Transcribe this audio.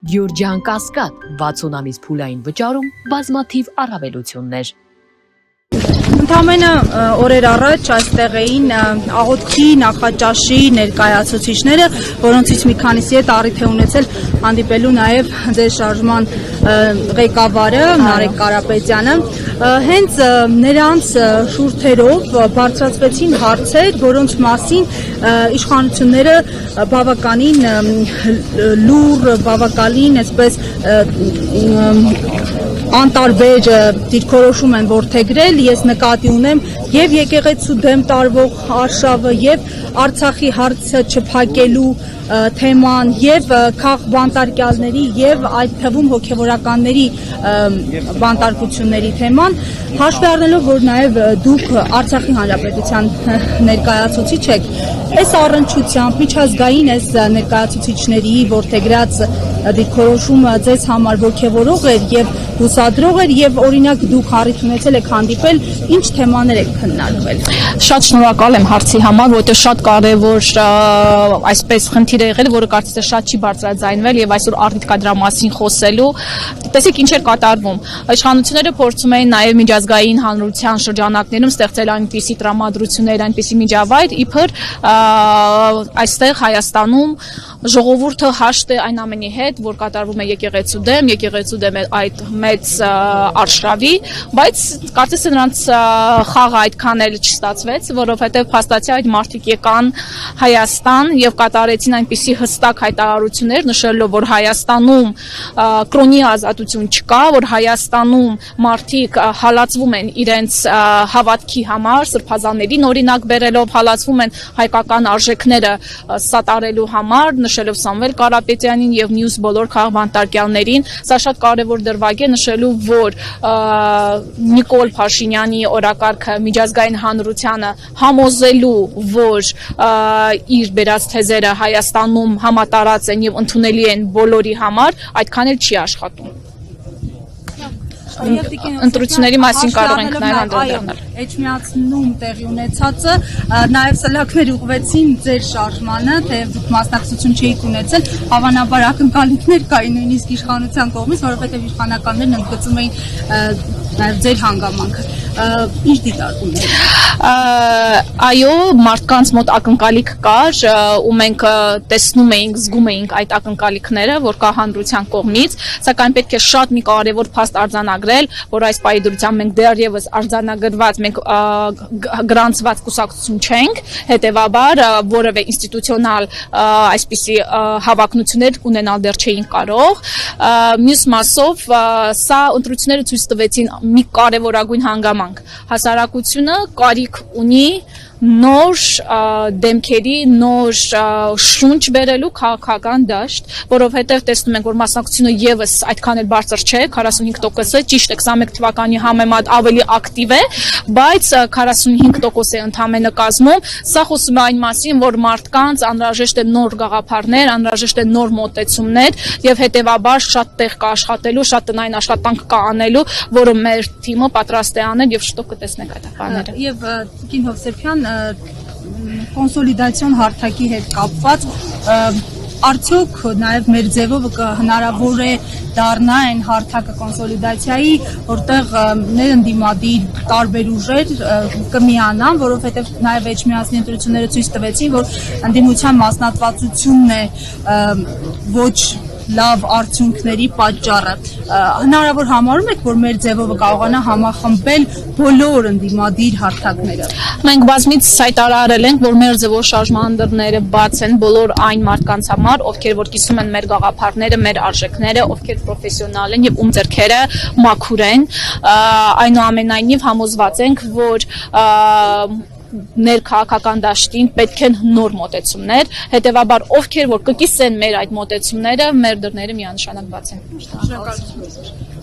Գյուրջան Կասկադ 60 ամիս փուլային վճարում բազմաթիվ առավելություններ։ Ընդամենը օրեր առաջ այստեղ էին աղոթքի նախաճաշի ներկայացուցիչները, որոնցից մի քանիսի հետ առիթ է ունեցել հանդիպելու նաև ձեր շարժման ղեկավարը Նարեկ Կարապետյանը։ Հենց նրանց շուրթերով բարձրացվեցին հարցեր, որոնց մասին իշխանությունները բավականին լուռ, բավականին այսպես անտարբեր դիրքորոշում են որդեգրել, ես նկատի ունեմ եւ եկեղեցու դեմ տարվող արշավը եւ Արցախի հարցը չփակելու թեման եւ քաղբանտարկյալների եւ այդ թվում հոգեվորականների բանտարկությունների թեման, հաշվի առնելով, որ նաեւ դուք Արցախի հանրապետության ներկայացուցիչ եք, այս առնչությամբ միջազգային այս ներկայացուցիչների որդեգրած դիրքորոշումը ձեզ համար ոգևորող էր եւ հուսադրող էր եւ օրինակ դուք առիթ ունեցել եք հանդիպել, ինչ թեմաներ եք քննարկվել։ Շատ շնորհակալ եմ հարցի համար, որտեղ շատ կարևոր այսպես խնդիր է եղել, որը կարծես թե շատ չի բարձրաձայնվել եւ այսօր առիթ կա դրա մասին խոսելու։ Տեսեք ինչ էր կատարվում։ Իշխանությունները փորձում էին նաեւ միջազգային հանրության շրջանակներում ստեղծել այնպիսի տրամադրություններ, այնպիսի միջավայր, իբր այստեղ Հայաստանում ժողովուրդը հաշտ է այն ամենի հետ, որ կատարվում է եկեղեցու դեմ այդ մեծ արշավի, բայց կարծես թե նրանց խաղը այդքան էլ չստացվեց, որովհետև փաստացի այդ մարդիկ եկան Հայաստան եւ կատարեցին այնպիսի հստակ հայտարարություններ, նշելով, որ Հայաստանում կրոնի ազատություն չկա, որ Հայաստանում մարդիկ հալածվում են իրենց հավատքի համար, սրբազաններին օրինակ բերելով, հալածվում են հայկական արժեքները սատարելու համար, նշելով Սամվել Կարապետյանին եւ մյուս բոլոր քաղբանտարկյալներին, սա շատ կարևոր դրվագ է նշելու, որ Նիկոլ Փաշինյանի օրակարգը միջազգային հանրությանը համոզելու, որ իր բերած թեզերը Հայաստանում համատարած են եւ ընդունելի են բոլորի համար, այդքան էլ չի աշխատում։ Ընտրությունների մասին կարող ենք նաև անդրադառնալ։ Էջմիածնում տեղի ունեցածը նաև սլաքներ ուղղվեցին ձեր շարժմանը, թեև դուք մասնակցություն չէիք ունեցել, հավանաբար ակնկալիքներ կային նույնիսկ իշխանության կողմից, որովհետև իշխանականներն ընդգծում էին նաև ձեր հանգամանքը։ Ինչ դիտարկում եք։ Այո, մարդկանց մոտ ակնկալիք կար, ու մենք տեսնում էինք, զգում էինք այդ ակնկալիքները, որ կա հանրության կողմից, սակայն պետք է շատ մի կարևոր փաստ արձանագրել, որ այս պայդրությամբ մենք դեռևս արձանագրված, մենք գրանցված կուսակցություն չենք, հետևաբար որևէ ինստիտուցիոնալ այսպիսի հավակնություններ ունենալ դեռ չէին կարող։ Մյուս մասով սա ընտրությունները ցույց տվեցին մի կարևորագույն հանգամանք։ Հասարակությունը կարիք ունի նոր դեմքերի, նոր շունչ բերելու քաղաքական դաշտ, որովհետև տեսնում ենք, որ մասնակցությունը եւս այդքան էլ բարձր չէ, 45%-ը, ճիշտ է 21 թվականի համեմատ ավելի ակտիվ է, բայց 45% է ընդամենը կազմում։ Սա խոսում է այն մասին, որ մարդկանց անհրաժեշտ է նոր գաղափարներ, անհրաժեշտ է նոր մոտեցումներ եւ հետեւաբար շատ տեղ կա աշխատելու, շատ տնային աշխատանք կա անելու, որը մեր թիմը պատրաստ է անել եւ շուտով կտեսնենք այդ բաները։ Եվ Տիկին Հովսեփյան կոնսոլիդացիոն հարթակի հետ կապված արդյոք նաև մեր ձևով հնարավոր է դառնա այն հարթակը կոնսոլիդացիայի, որտեղ ներընդդիմադիր տարբեր ուժեր կմիանան, որովհետև նաև Էջմիածնի ընտրությունները ցույց տվեցին, որ ընդդիմության մասնատվածությունն է ոչ լավ արդյունքների պատճառը։ Հնարավոր համարում եք, որ մեր ձևով կարողանա համախմբել բոլոր ընդդիմադիր հարթակները։ Մենք բազմից հայտարարել ենք, որ մեր ձևով շարժման դռները բաց են բոլոր այն մարդկանց համար, ովքեր որ կիսում են մեր գաղափարները, մեր արժեքները, ովքեր պրոֆեսիոնալ են եւ ում ձեռքերը մաքուր են։ Այնուամենայնիվ համոզված ենք, որ ներքաղաքական դաշտին պետք են նոր մոտեցումներ, հետևաբար ովքեր որ կկիսեն մեր այդ մոտեցումները, մեր դռները միանշանակ բաց են։ Շնորհակալություն։